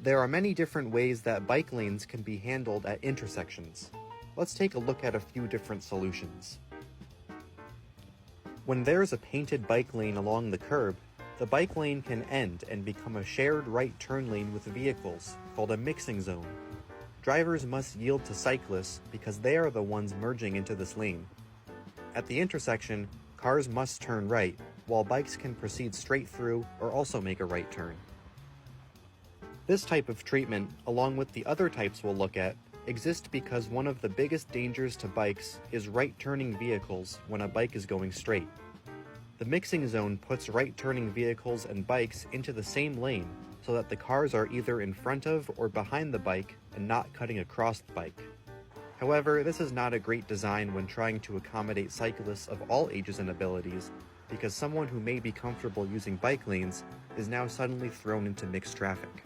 There are many different ways that bike lanes can be handled at intersections. Let's take a look at a few different solutions. When there's a painted bike lane along the curb, the bike lane can end and become a shared right turn lane with vehicles, called a mixing zone. Drivers must yield to cyclists because they are the ones merging into this lane. At the intersection, cars must turn right, while bikes can proceed straight through or also make a right turn. This type of treatment, along with the other types we'll look at, exist because one of the biggest dangers to bikes is right-turning vehicles when a bike is going straight. The mixing zone puts right-turning vehicles and bikes into the same lane so that the cars are either in front of or behind the bike and not cutting across the bike. However, this is not a great design when trying to accommodate cyclists of all ages and abilities, because someone who may be comfortable using bike lanes is now suddenly thrown into mixed traffic.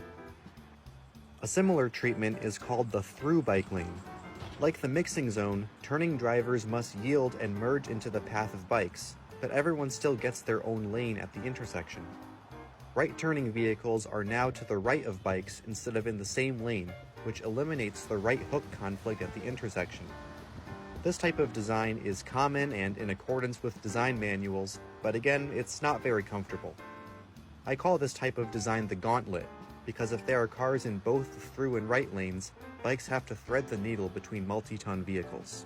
A similar treatment is called the through bike lane. Like the mixing zone, turning drivers must yield and merge into the path of bikes, but everyone still gets their own lane at the intersection. Right-turning vehicles are now to the right of bikes instead of in the same lane, which eliminates the right-hook conflict at the intersection. This type of design is common and in accordance with design manuals, but again, it's not very comfortable. I call this type of design the gauntlet, because if there are cars in both the through and right lanes, bikes have to thread the needle between multi-ton vehicles.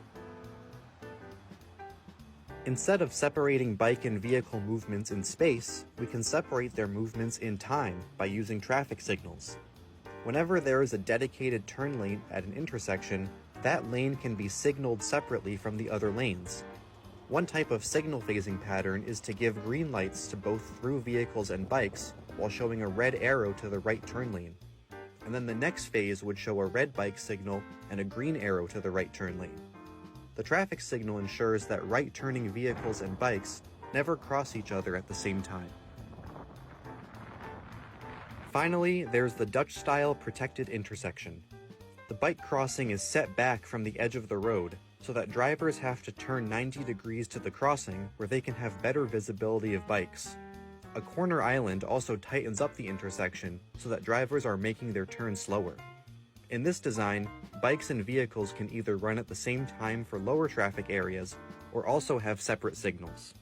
Instead of separating bike and vehicle movements in space, we can separate their movements in time by using traffic signals. Whenever there is a dedicated turn lane at an intersection, that lane can be signaled separately from the other lanes. One type of signal phasing pattern is to give green lights to both through vehicles and bikes while showing a red arrow to the right turn lane. And then the next phase would show a red bike signal and a green arrow to the right turn lane. The traffic signal ensures that right-turning vehicles and bikes never cross each other at the same time. Finally, there's the Dutch-style protected intersection. The bike crossing is set back from the edge of the road, so that drivers have to turn 90 degrees to the crossing where they can have better visibility of bikes. A corner island also tightens up the intersection so that drivers are making their turn slower. In this design, bikes and vehicles can either run at the same time for lower traffic areas or also have separate signals.